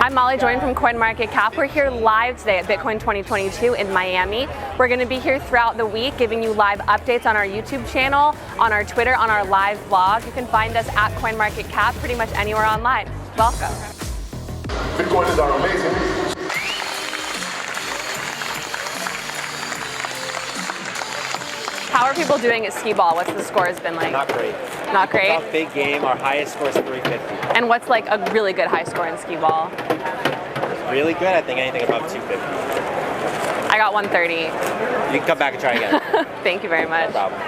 I'm Molly Join from CoinMarketCap. We're here live today at Bitcoin 2022 in Miami. We're going to be here throughout the week giving you live updates on our YouTube channel, on our Twitter, on our live blog. You can find us at CoinMarketCap pretty much anywhere online. Welcome. Bitcoin is our amazing. How are people doing at skee ball? What's the score has been like? Not great. Not great? Tough big game. Our highest score is 350. And what's like a really good high score in skee ball? Really good? I think anything above 250. I got 130. You can come back and try again. Thank you very much. No problem.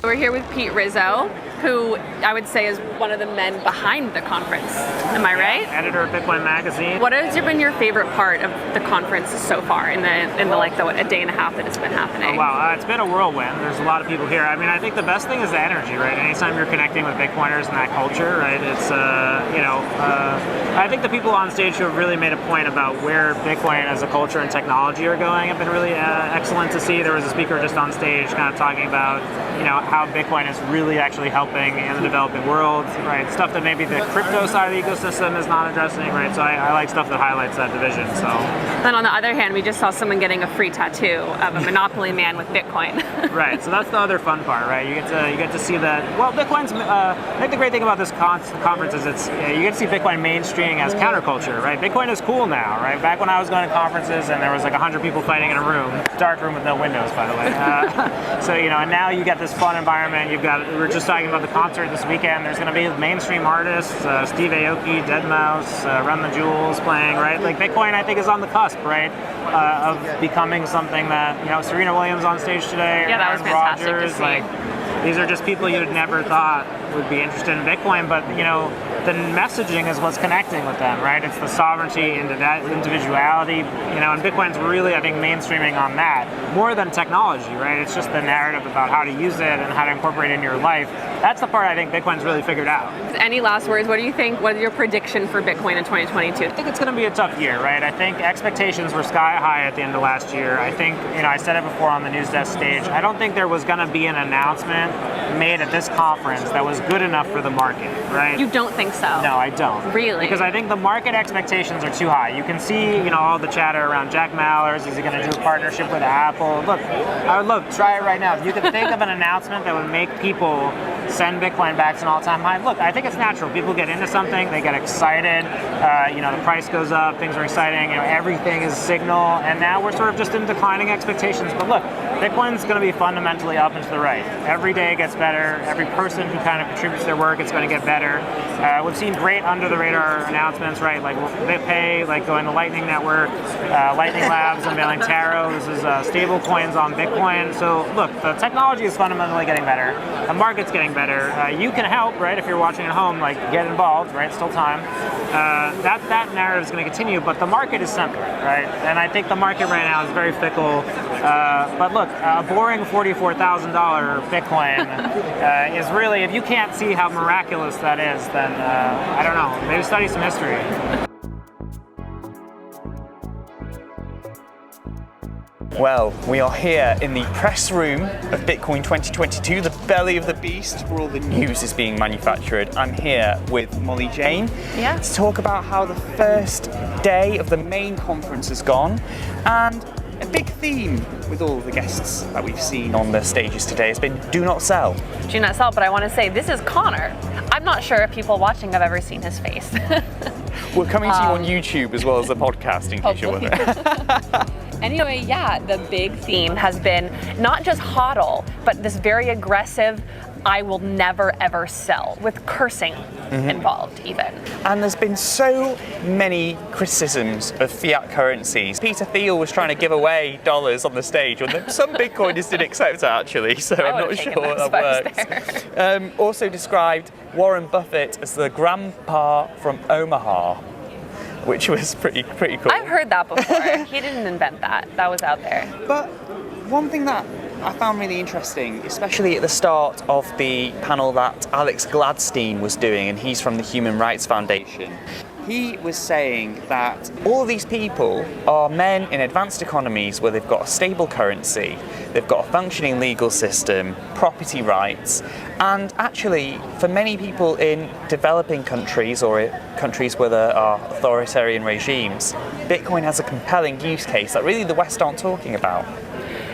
We're here with Pete Rizzo, who I would say is one of the men behind the conference. Am I right? Editor of Bitcoin Magazine. What has been your favorite part of the conference so far in the a day and a half that it's been happening? Oh, wow, it's been a whirlwind. There's a lot of people here. I mean, I think the best thing is the energy, right? Anytime you're connecting with Bitcoiners and that culture, right? It's I think the people on stage who have really made a point about where Bitcoin as a culture and technology are going have been really excellent to see. There was a speaker just on stage kind of talking about how Bitcoin is really actually helping in the developing world, right? Stuff that maybe the crypto side of the ecosystem is not addressing, right? So I like stuff that highlights that division. So. Then on the other hand, we just saw someone getting a free tattoo of a Monopoly man with Bitcoin. Right. So that's the other fun part, right? You get to see that. Well, Bitcoin's. I think the great thing about this conference is you get to see Bitcoin mainstreaming as counterculture, right? Bitcoin is cool now, right? Back when I was going to conferences and there was like 100 people fighting in a room, dark room with no windows, by the way. So and now you get this fun environment. We're just talking about the concert this weekend. There's going to be mainstream artists, Steve Aoki, Deadmau5, Run the Jewels playing, right? Like Bitcoin, I think, is on the cusp, right, of becoming something that Serena Williams on stage today. Yeah, that was fantastic Rogers, to see. like these are just people you'd never thought would be interested in Bitcoin, but the messaging is what's connecting with them, right? It's the sovereignty into that individuality, and Bitcoin's really, I think, mainstreaming on that more than technology, right? It's just the narrative about how to use it and how to incorporate it in your life. That's the part I think Bitcoin's really figured out. Any last words? What do you think? What is your prediction for Bitcoin in 2022? I think it's going to be a tough year, right? I think expectations were sky high at the end of last year. I think, I said it before on the news desk stage, I don't think there was going to be an announcement made at this conference that was good enough for the market, right? You don't think so? No, I don't. Really? Because I think the market expectations are too high. You can see, all the chatter around Jack Mallers. Is he going to do a partnership with Apple? Look, try it right now. If you could think of an announcement that would make people send Bitcoin back to an all-time high. Look, I think it's natural. People get into something, they get excited. The price goes up, things are exciting. Everything is signal, and now we're sort of just in declining expectations. But look, Bitcoin's going to be fundamentally up and to the right. Every day gets better. Every person who kind of contributes their work, it's going to get better. We've seen great under-the-radar announcements, right? Like BitPay, like going to Lightning Network, Lightning Labs unveiling Taro. This is stable coins on Bitcoin. So look, the technology is fundamentally getting better. The market's getting better. You can help, right? If you're watching at home, like get involved, right? Still time. That narrative is going to continue, but the market is simple, right? And I think the market right now is very fickle. But look, a boring $44,000 Bitcoin is really, if you can't see how miraculous that is, then I don't know, maybe study some history. Well, we are here in the press room of Bitcoin 2022, the belly of the beast, where all the news is being manufactured. I'm here with Molly Jane to talk about how the first day of the main conference has gone, and a big theme with all the guests that we've seen on the stages today has been do not sell. Do not sell, but I want to say this is Connor. I'm not sure if people watching have ever seen his face. We're coming to you on YouTube as well as the podcast, in case you're wondering. Anyway, the big theme has been not just hodl, but this very aggressive, I will never ever sell, with cursing involved even. And there's been so many criticisms of fiat currencies. Peter Thiel was trying to give away dollars on the stage, and some Bitcoiners did accept it actually, so I'm not sure that works. Also described Warren Buffett as the grandpa from Omaha, which was pretty cool. I've heard that before. He didn't invent that. That was out there. But one thing that I found really interesting, especially at the start of the panel that Alex Gladstein was doing, and he's from the Human Rights Foundation, he was saying that all of these people are men in advanced economies where they've got a stable currency, they've got a functioning legal system, property rights, and actually for many people in developing countries or countries where there are authoritarian regimes, Bitcoin has a compelling use case that really the West aren't talking about.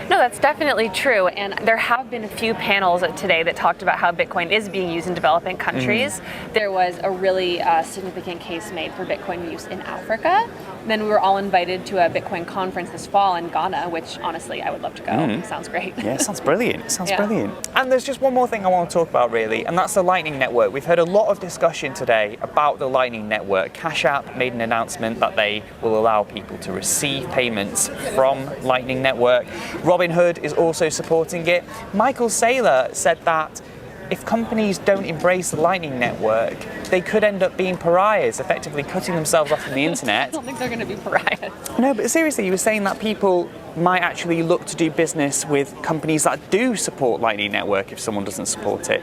No, that's definitely true. And there have been a few panels today that talked about how Bitcoin is being used in developing countries. There was a really significant case made for Bitcoin use in Africa. Then we were all invited to a Bitcoin conference this fall in Ghana, which honestly, I would love to go. Sounds great. Yeah, it sounds brilliant. It sounds brilliant. And there's just one more thing I want to talk about really, and that's the Lightning Network. We've heard a lot of discussion today about the Lightning Network. Cash App made an announcement that they will allow people to receive payments from Lightning Network. Robinhood is also supporting it. Michael Saylor said that if companies don't embrace the Lightning Network, they could end up being pariahs, effectively cutting themselves off from the internet. I don't think they're going to be pariahs. No, but seriously, you were saying that people might actually look to do business with companies that do support Lightning Network if someone doesn't support it.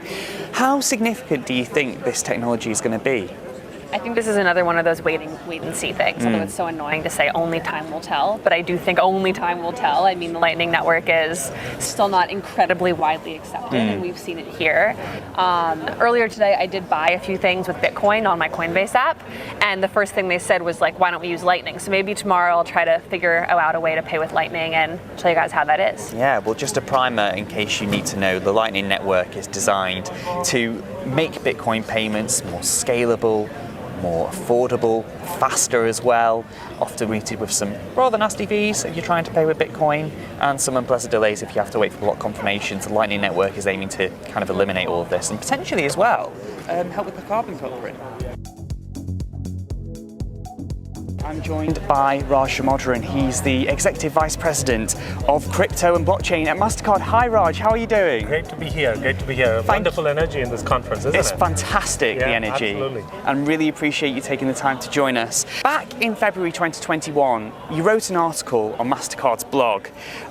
How significant do you think this technology is going to be? I think this is another one of those wait and see things, although it's so annoying to say only time will tell, but I do think only time will tell. I mean, the Lightning Network is still not incredibly widely accepted, and we've seen it here. Earlier today, I did buy a few things with Bitcoin on my Coinbase app, and the first thing they said was like, why don't we use Lightning? So maybe tomorrow I'll try to figure out a way to pay with Lightning and show you guys how that is. Yeah, well, just a primer in case you need to know, the Lightning Network is designed to make Bitcoin payments more scalable, more affordable, faster as well, often greeted with some rather nasty fees if you're trying to pay with Bitcoin, and some unpleasant delays if you have to wait for block confirmations. The Lightning Network is aiming to kind of eliminate all of this and potentially as well help with the carbon footprint. I'm joined by Raj Shamodran. He's the Executive Vice President of Crypto and Blockchain at Mastercard. Hi Raj, how are you doing? Great to be here, great to be here. Wonderful energy in this conference, isn't it? It's fantastic, the energy. Absolutely. And really appreciate you taking the time to join us. Back in February 2021, you wrote an article on Mastercard's blog,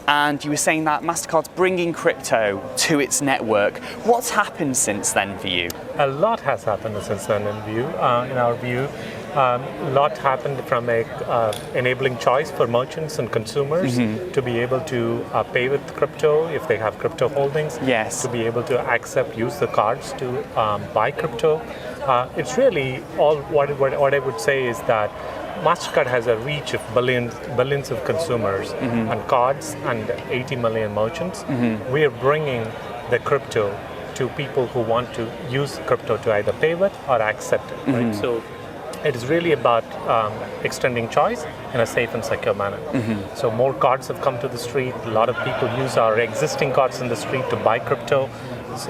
and you were saying that Mastercard's bringing crypto to its network. What's happened since then for you? A lot has happened since then in our view. A lot happened from enabling choice for merchants and consumers to be able to pay with crypto if they have crypto holdings. Yes. To be able to use the cards to buy crypto. It's really all what I would say is that Mastercard has a reach of billions of consumers and cards and 80 million merchants. We are bringing the crypto to people who want to use crypto to either pay with or accept it. Right? So it is really about extending choice in a safe and secure manner. So more cards have come to the street. A lot of people use our existing cards in the street to buy crypto.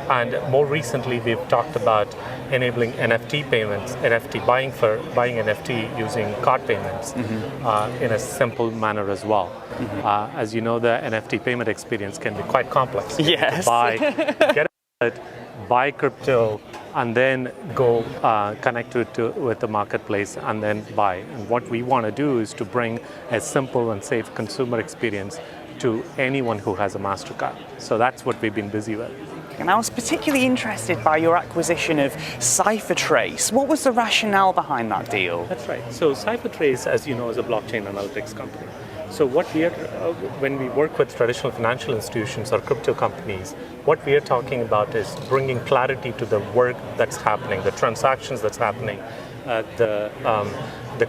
And more recently, we've talked about enabling NFT payments, buying NFT using card payments in a simple manner as well. As you know, the NFT payment experience can be quite complex. Yes. Get it, buy crypto, and then go connect it with the marketplace and then buy. And what we want to do is to bring a simple and safe consumer experience to anyone who has a Mastercard. So that's what we've been busy with. And I was particularly interested by your acquisition of CipherTrace. What was the rationale behind that deal? That's right. So CipherTrace, as you know, is a blockchain analytics company. So what we are, when we work with traditional financial institutions or crypto companies, what we are talking about is bringing clarity to the work that's happening, the transactions that's happening, the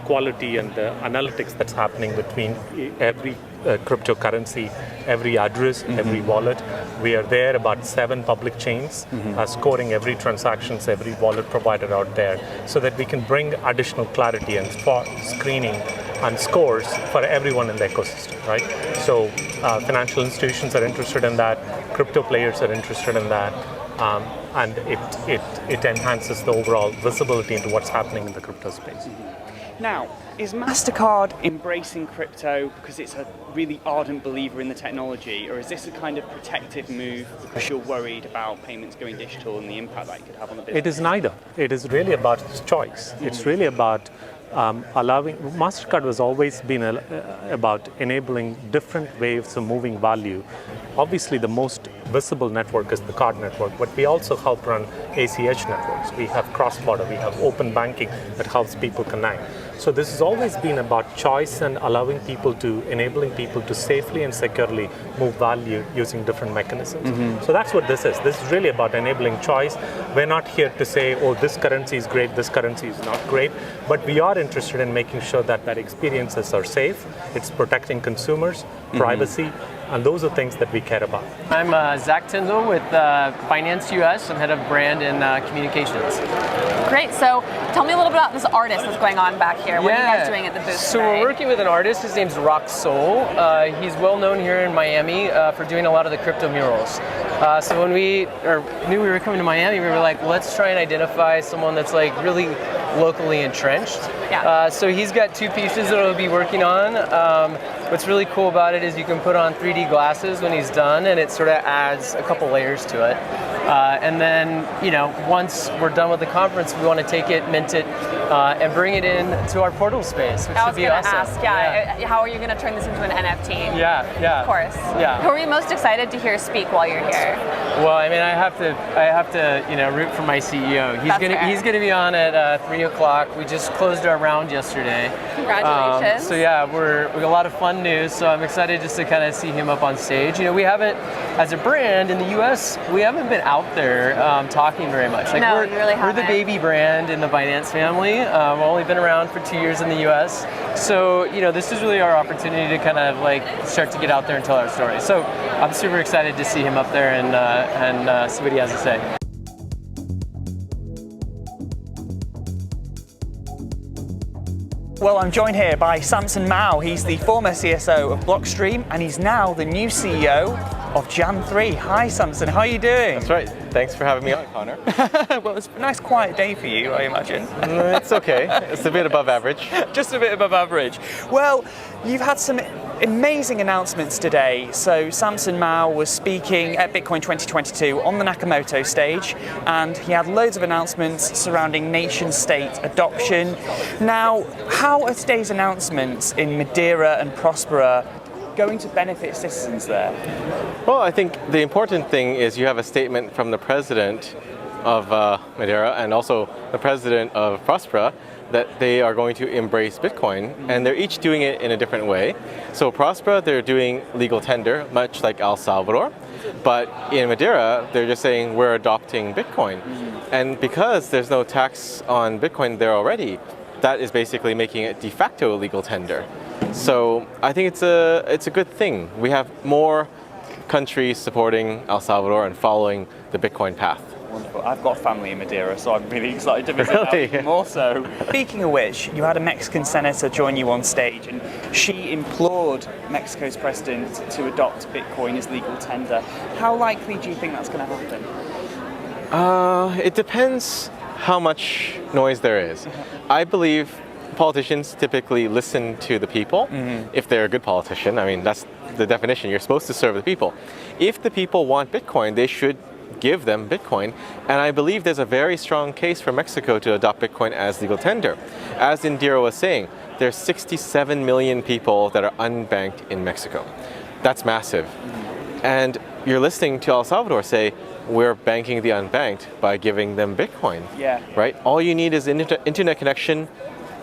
quality and the analytics that's happening between every cryptocurrency, every address, every wallet. We are there about 7 public chains, scoring every transactions, every wallet provider out there, so that we can bring additional clarity and screening and scores for everyone in the ecosystem, right? So financial institutions are interested in that, crypto players are interested in that, and it enhances the overall visibility into what's happening in the crypto space. Now, is Mastercard embracing crypto because it's a really ardent believer in the technology, or is this a kind of protective move because you're worried about payments going digital and the impact that it could have on the business? It is neither. It is really about choice. It's really about allowing. Mastercard has always been about enabling different ways of moving value. Obviously, the most visible network is the card network, but we also help run ACH networks. We have cross-border, we have open banking that helps people connect. So this has always been about choice and enabling people to safely and securely move value using different mechanisms. So that's what this is. This is really about enabling choice. We're not here to say, oh, this currency is great, this currency is not great, but we are interested in making sure that experiences are safe, it's protecting consumers, privacy, and those are things that we care about. I'm Zach Tyndall with Finance US. I'm head of brand and communications. Great. So tell me a little bit about this artist that's going on back here. What are you guys doing at the booth So today? we're working with an artist. His name's Rock Soul. He's well known here in Miami for doing a lot of the crypto murals. So when we knew we were coming to Miami, we were like, let's try and identify someone that's like really locally entrenched. Yeah. So he's got 2 pieces that he'll be working on. What's really cool about it is you can put on 3D glasses when he's done, and it sort of adds a couple layers to it. And then, once we're done with the conference, we want to take it, mint it, and bring it in to our portal space, which would be awesome. I was going to ask, how are you going to turn this into an NFT? Yeah. Of course. Yeah. Who are you most excited to hear speak while you're here? Well, I mean, I have to, root for my CEO. He's gonna be on at 3 o'clock. We just closed our round yesterday. Congratulations. So yeah, we got a lot of fun news. So I'm excited just to kind of see him up on stage. We haven't, as a brand in the U.S., we haven't been out there talking very much. Like no, you really haven't. We're the baby brand in the Binance family. We've only been around for 2 years in the U.S. So this is really our opportunity to kind of like start to get out there and tell our story. So I'm super excited to see him up there and see what he has to say. Well, I'm joined here by Samson Mao. He's the former CSO of Blockstream, and he's now the new CEO of Jan3. Hi, Samson. How are you doing? That's right. Thanks for having me on, Connor. Well, it's a nice quiet day for you, I imagine. It's okay. It's a bit above average. Just a bit above average. Well, you've had some amazing announcements today. So Samson Mao was speaking at Bitcoin 2022 on the Nakamoto stage, and he had loads of announcements surrounding nation-state adoption. Now, how are today's announcements in Madeira and Prospera going to benefit citizens there? Well, I think the important thing is you have a statement from the president of Madeira and also the president of Prospera that they are going to embrace Bitcoin, and they're each doing it in a different way. So Prospera, they're doing legal tender, much like El Salvador, but in Madeira, they're just saying we're adopting Bitcoin. And because there's no tax on Bitcoin there already, that is basically making it de facto legal tender. So I think it's a good thing. We have more countries supporting El Salvador and following the Bitcoin path. Wonderful. I've got family in Madeira, so I'm really excited to visit Really? that more so. Speaking of which, you had a Mexican senator join you on stage, and she implored Mexico's president to adopt Bitcoin as legal tender. How likely do you think that's going to happen? It depends how much noise there is. I believe politicians typically listen to the people if they're a good politician. I mean, that's the definition. You're supposed to serve the people. If the people want Bitcoin, they should give them Bitcoin. And I believe there's a very strong case for Mexico to adopt Bitcoin as legal tender. As Indira was saying, there's 67 million people that are unbanked in Mexico. That's massive. And you're listening to El Salvador say, we're banking the unbanked by giving them Bitcoin. Yeah. Right? All you need is an internet connection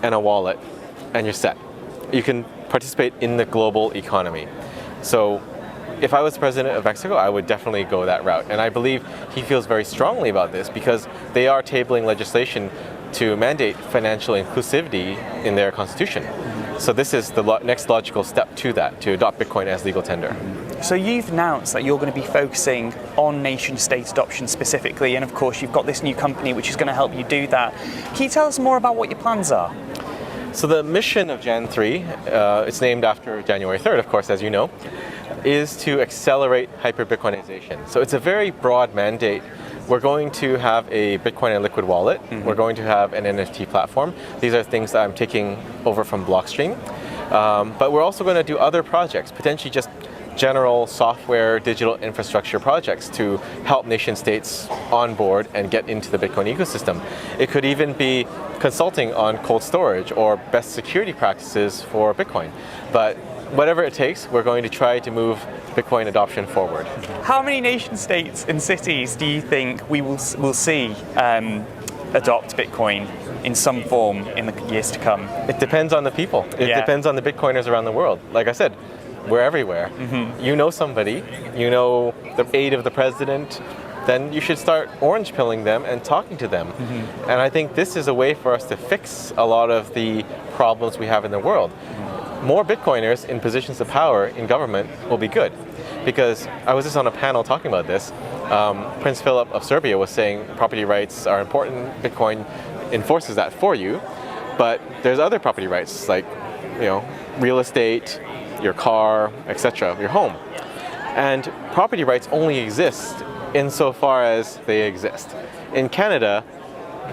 and a wallet, and you're set. You can participate in the global economy. So if I was president of Mexico, I would definitely go that route. And I believe he feels very strongly about this because they are tabling legislation to mandate financial inclusivity in their constitution. So this is the next logical step to that, to adopt Bitcoin as legal tender. So you've announced that you're going to be focusing on nation-state adoption specifically, and of course you've got this new company which is going to help you do that. Can you tell us more about what your plans are? So the mission of Jan3, it's named after January 3rd, of course, as you know, is to accelerate hyper-Bitcoinization. So it's a very broad mandate. We're going to have a Bitcoin and liquid wallet. We're going to have an NFT platform. These are things that I'm taking over from Blockstream. But we're also going to do other projects, potentially just general software, digital infrastructure projects to help nation states onboard and get into the Bitcoin ecosystem. It could even be consulting on cold storage or best security practices for Bitcoin. But whatever it takes, we're going to try to move Bitcoin adoption forward. How many nation states and cities do you think we will see adopt Bitcoin in some form in the years to come? It depends on the people. It depends on the Bitcoiners around the world. Like I said, we're everywhere. You know somebody, you know the aide of the president, then you should start orange pilling them and talking to them. And I think this is a way for us to fix a lot of the problems we have in the world. More Bitcoiners in positions of power in government will be good. Because I was just on a panel talking about this. Prince Philip of Serbia was saying property rights are important. Bitcoin enforces that for you. But there's other property rights like, real estate, your car, etc., your home. And property rights only exist insofar as they exist. In Canada,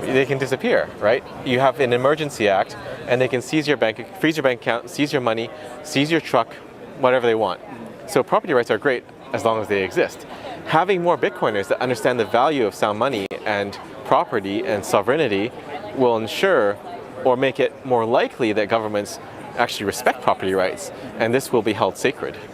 they can disappear, right? You have an emergency act and they can freeze your bank account, seize your money, seize your truck, whatever they want. So property rights are great as long as they exist. Having more Bitcoiners that understand the value of sound money and property and sovereignty will ensure or make it more likely that governments actually respect property rights, and this will be held sacred.